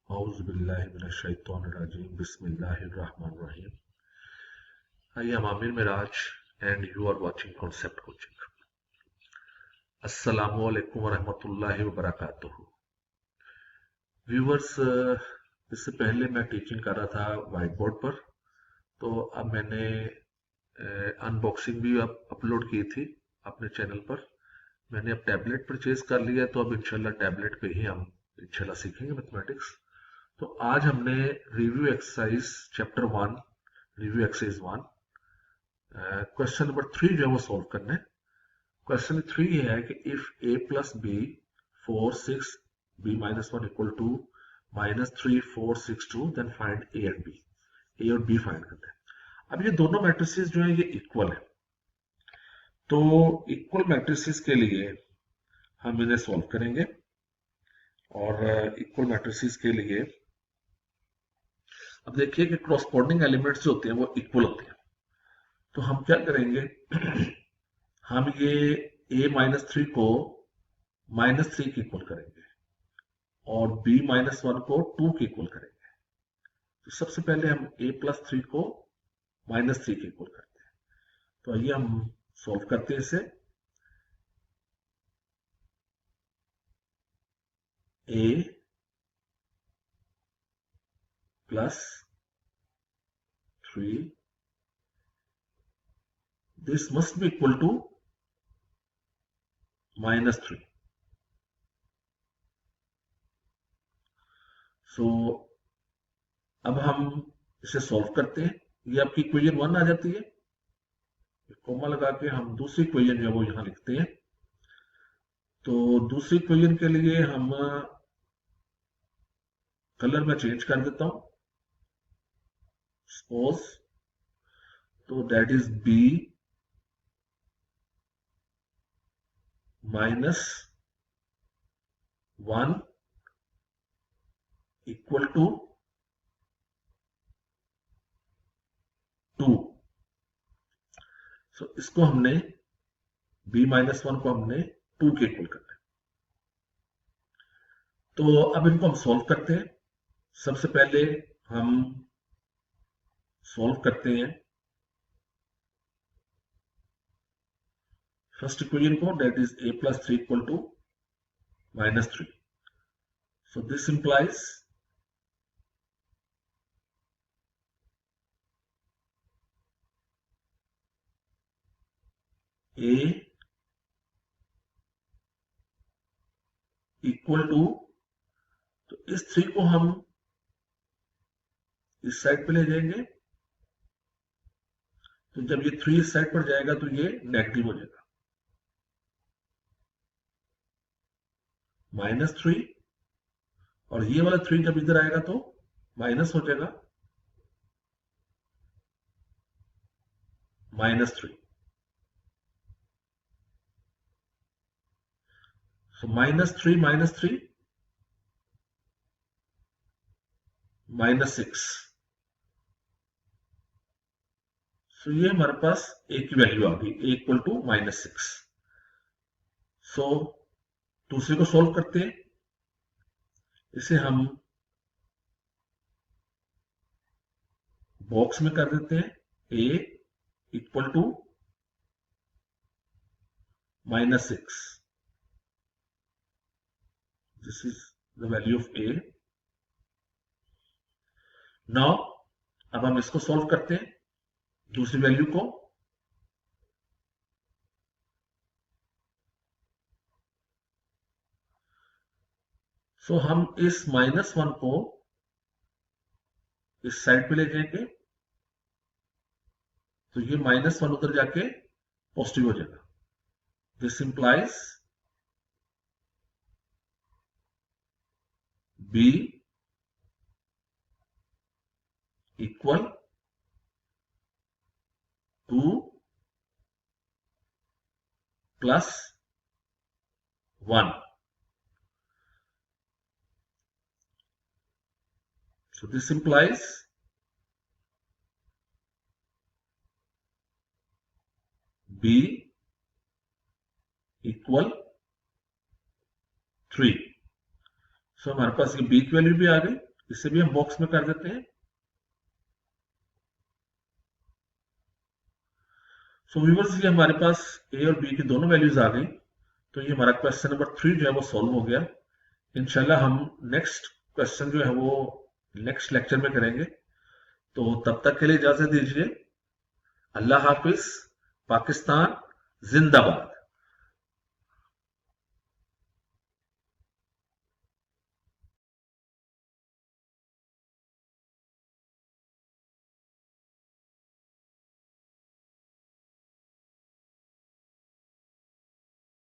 औज़ुबिल्लाहिमिनश्शैतानिर्रजीम बिस्मिल्लाहिर्रहमानिर्रहीम। I am Amir Miraj and you are watching Concept Coaching. अस्सलामु अलैकुम वरहमतुल्लाहि वबरकातुहू। व्यूअर्स, इससे पहले मैं टीचिंग कर रहा था वाइट बोर्ड पर, तो अब मैंने अनबॉक्सिंग भी अपलोड की थी अपने चैनल पर। मैंने अब टैबलेट परचेज कर लिया, तो अब इंशाल्लाह टैबलेट पे ही हम इंशाल्लाह सीखेंगे मैथमेटिक्स। तो आज हमने review exercise chapter 1, review exercise 1, question number 3 जो है वो सॉल्व करना है। क्वेश्चन 3 ये है कि if a plus B 4 6 b minus 1 equal to minus 3 4 6 2 then find a and b। a और b फाइंड करना है। अब ये दोनों मैट्रिसेस जो है ये इक्वल है, तो इक्वल मैट्रिसेस के लिए हम इन्हें सॉल्व करेंगे। और इक्वल मैट्रिसेस के लिए अब देखिए कि क्रॉसपोंडिंग एलिमेंट्स जो होते हैं वो इक्वल होते हैं, तो हम क्या करेंगे हम ये a माइनस 3 को माइनस 3 के इक्वल करेंगे और b माइनस 1 को 2 के इक्वल करेंगे। तो सबसे पहले हम a प्लस 3 को माइनस 3 के इक्वल करते हैं। तो आइए हम सॉल्व करते हैं इसे। a plus 3 this must be equal to minus 3. So अब हम इसे सॉल्व करते हैं। ये आपकी इक्वेशन 1 आ जाती है। कोमा लगा के हम दूसरी इक्वेशन जो है वो यहां लिखते हैं। तो दूसरी इक्वेशन के लिए हम कलर में चेंज कर देता हूं। सपोज तो that is b minus 1 equal to 2। So इसको हमने b माइनस 1 को हमने 2 के इक्वल करना है। तो अब इनको हम सॉल्व करते हैं। सबसे पहले हम सॉल्व करते हैं फर्स्ट इक्वेशन को, that is a plus 3 equal to minus 3। So this implies a equal to, तो इस 3 को हम इस साइड पे ले जाएंगे। तो जब ये 3 इस साइड पर जाएगा तो ये नेगेटिव हो जाएगा, माइनस 3। और ये वाला 3 जब इधर आएगा तो माइनस हो जाएगा, minus 3। So minus 3 minus 3 minus 6। सो ये हमारे पास a की वैल्यू आ गई, a इक्वल टू माइनस 6। सो दूसरे को सॉल्व करते हैं। इसे हम बॉक्स में कर देते हैं। a equal to minus 6, this is the value of a। Now अब हम इसको सॉल्व करते हैं, दूसरी वैल्यू को। सो हम इस माइनस 1 को इस साइड पे ले जाएंगे, तो ये माइनस 1 उधर जाके पॉजिटिव हो जाएगा। This implies b equal two plus 1। So this implies b equal 3। सो हमारे पास ये b की वैल्यू भी आ गई, इसे भी हम बॉक्स में कर देते हैं। सो व्यूवर्स, ये हमारे पास ए और बी की दोनों वैल्यूज आ गई। तो ये हमारा क्वेश्चन नंबर 3 जो है वो सॉल्व हो गया। इंशाल्लाह हम नेक्स्ट क्वेश्चन जो है वो नेक्स्ट लेक्चर में करेंगे। तो तब तक के लिए इजाजत दीजिए। अल्लाह हाफिज। पाकिस्तान जिंदाबाद।